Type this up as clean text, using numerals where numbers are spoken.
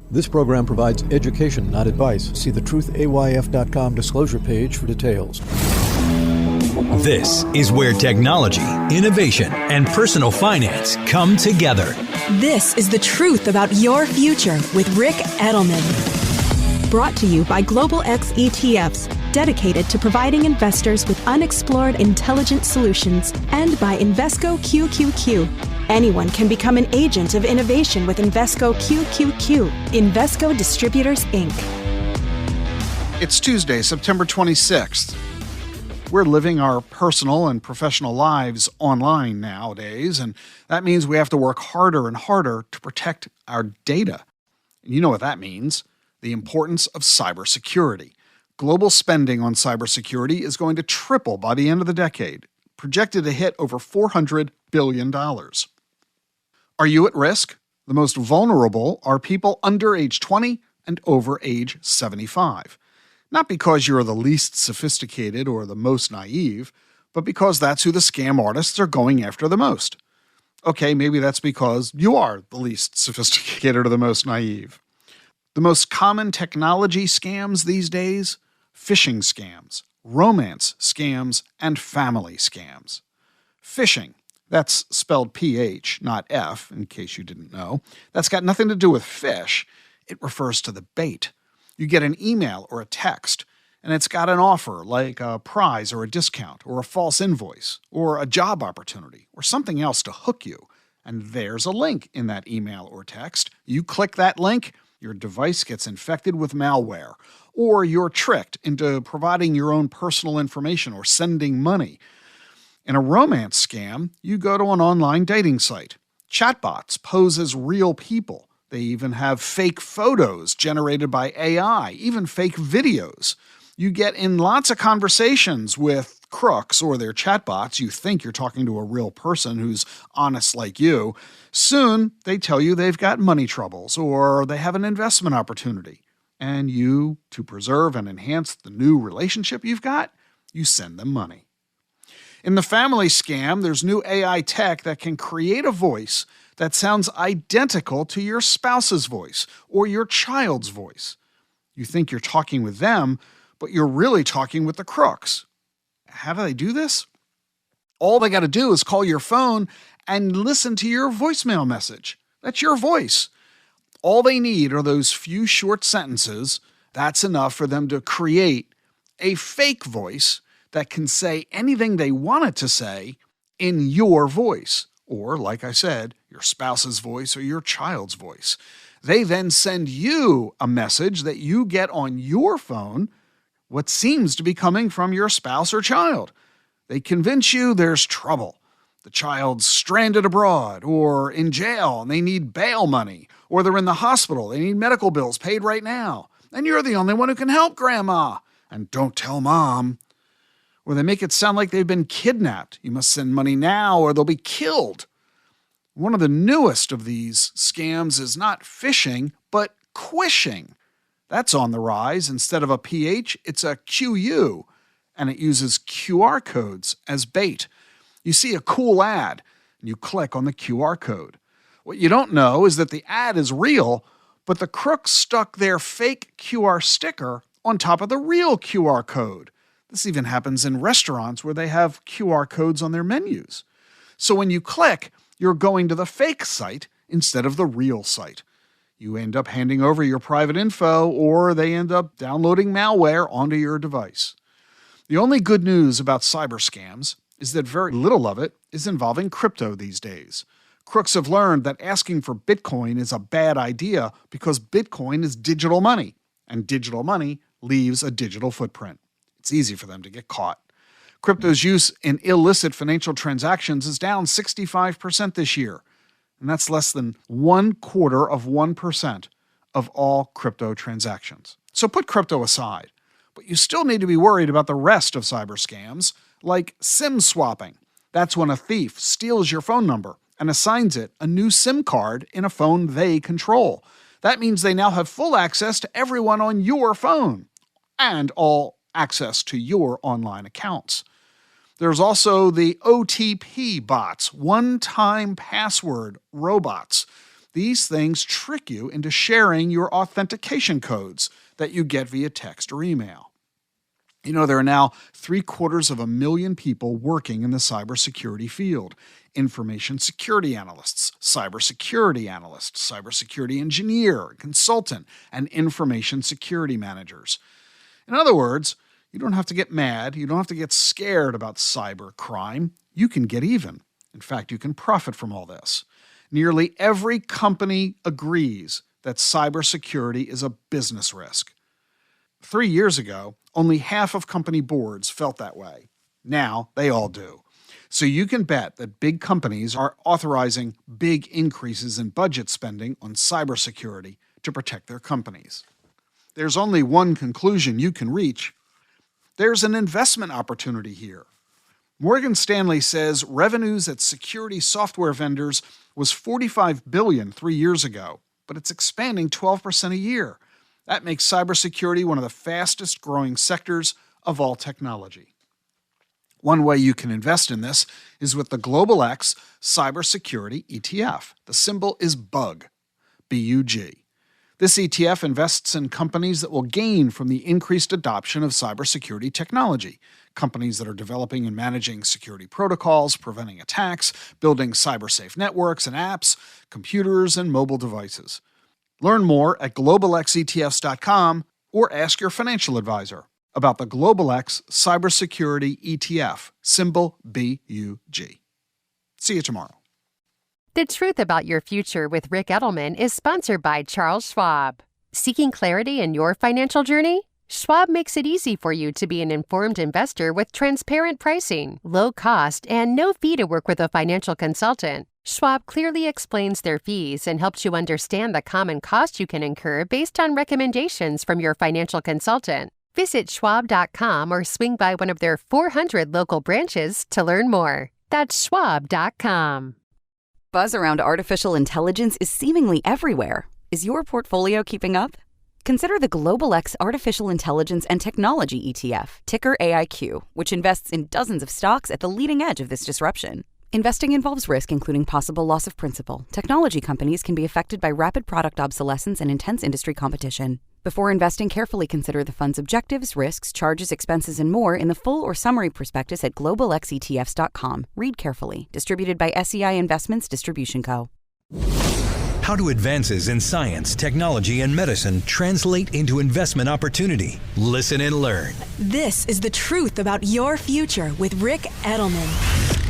This program provides education, not advice. See the truthayf.com disclosure page for details. This is where technology, innovation, and personal finance come together. This is the truth about your future with Rick Edelman. Brought to you by Global X ETFs, dedicated to providing investors with unexplored intelligent solutions, and by Invesco QQQ. Anyone can become an agent of innovation with Invesco QQQ. Invesco Distributors, Inc. It's Tuesday, September 26th. We're living our personal and professional lives online nowadays, and that means we have to work harder and harder to protect our data. And you know what that means. The importance of cybersecurity. Global spending on cybersecurity is going to triple by the end of the decade, projected to hit over $400 billion. Are you at risk? The most vulnerable are people under age 20 and over age 75. Not because you're the least sophisticated or the most naive, but because that's who the scam artists are going after the most. Okay, maybe that's because you are the least sophisticated or the most naive. The most common technology scams these days: phishing scams, romance scams, and family scams. Phishing, that's spelled P-H, not F, in case you didn't know. That's got nothing to do with fish. It refers to the bait. You get an email or a text, and it's got an offer like a prize or a discount or a false invoice or a job opportunity or something else to hook you. And there's a link in that email or text. You click that link, your device gets infected with malware, or you're tricked into providing your own personal information or sending money. In a romance scam, you go to an online dating site. Chatbots pose as real people. They even have fake photos generated by AI, even fake videos. You get in lots of conversations with crooks or their chatbots. You think you're talking to a real person who's honest like you. Soon, they tell you they've got money troubles or they have an investment opportunity. And you, to preserve and enhance the new relationship you've got, you send them money. In the family scam, there's new AI tech that can create a voice that sounds identical to your spouse's voice or your child's voice. You think you're talking with them, but you're really talking with the crooks. How do they do this? All they got to do is call your phone and listen to your voicemail message. That's your voice. All they need are those few short sentences. That's enough for them to create a fake voice that can say anything they want it to say in your voice. Or, like I said, your spouse's voice or your child's voice. They then send you a message that you get on your phone, what seems to be coming from your spouse or child. They convince you there's trouble. The child's stranded abroad or in jail and they need bail money, or they're in the hospital, they need medical bills paid right now, and you're the only one who can help Grandma. And don't tell Mom. Or they make it sound like they've been kidnapped. You must send money now or they'll be killed. One of the newest of these scams is not phishing, but quishing. That's on the rise. Instead of a PH, it's a QU, and it uses QR codes as bait. You see a cool ad, and you click on the QR code. What you don't know is that the ad is real, but the crooks stuck their fake QR sticker on top of the real QR code. This even happens in restaurants where they have QR codes on their menus. So when you click, you're going to the fake site instead of the real site. You end up handing over your private info, or they end up downloading malware onto your device. The only good news about cyber scams is that very little of it is involving crypto these days. Crooks have learned that asking for Bitcoin is a bad idea because Bitcoin is digital money, and digital money leaves a digital footprint. It's easy for them to get caught. Crypto's use in illicit financial transactions is down 65% this year, and that's less than 0.25% of all crypto transactions. So put crypto aside, but you still need to be worried about the rest of cyber scams, like SIM swapping. That's when a thief steals your phone number and assigns it a new SIM card in a phone they control. That means they now have full access to everyone on your phone and all access to your online accounts. There's also the OTP bots, one-time password robots. These things trick you into sharing your authentication codes that you get via text or email. You know, there are now 750,000 people working in the cybersecurity field. Information security analysts, cybersecurity engineer, consultant, and information security managers. In other words, you don't have to get mad, you don't have to get scared about cybercrime. You can get even. In fact, you can profit from all this. Nearly every company agrees that cybersecurity is a business risk. 3 years ago, only half of company boards felt that way. Now, they all do. So you can bet that big companies are authorizing big increases in budget spending on cybersecurity to protect their companies. There's only one conclusion you can reach. There's an investment opportunity here. Morgan Stanley says revenues at security software vendors was $45 billion 3 years ago, but it's expanding 12% a year. That makes cybersecurity one of the fastest growing sectors of all technology. One way you can invest in this is with the Global X Cybersecurity ETF. The symbol is BUG, B-U-G. This ETF invests in companies that will gain from the increased adoption of cybersecurity technology. Companies that are developing and managing security protocols, preventing attacks, building cyber-safe networks and apps, computers, and mobile devices. Learn more at globalxetfs.com or ask your financial advisor about the Global X Cybersecurity ETF, symbol BUG. See you tomorrow. The Truth About Your Future with Rick Edelman is sponsored by Charles Schwab. Seeking clarity in your financial journey? Schwab makes it easy for you to be an informed investor with transparent pricing, low cost, and no fee to work with a financial consultant. Schwab clearly explains their fees and helps you understand the common cost you can incur based on recommendations from your financial consultant. Visit schwab.com or swing by one of their 400 local branches to learn more. That's schwab.com. Buzz around artificial intelligence is seemingly everywhere. Is your portfolio keeping up? Consider the Global X Artificial Intelligence and Technology ETF, ticker AIQ, which invests in dozens of stocks at the leading edge of this disruption. Investing involves risk, including possible loss of principal. Technology companies can be affected by rapid product obsolescence and intense industry competition. Before investing, carefully consider the fund's objectives, risks, charges, expenses, and more in the full or summary prospectus at globalxetfs.com. Read carefully. Distributed by SEI Investments Distribution Co. How do advances in science, technology, and medicine translate into investment opportunity? Listen and learn. This is The Truth About Your Future with Rick Edelman.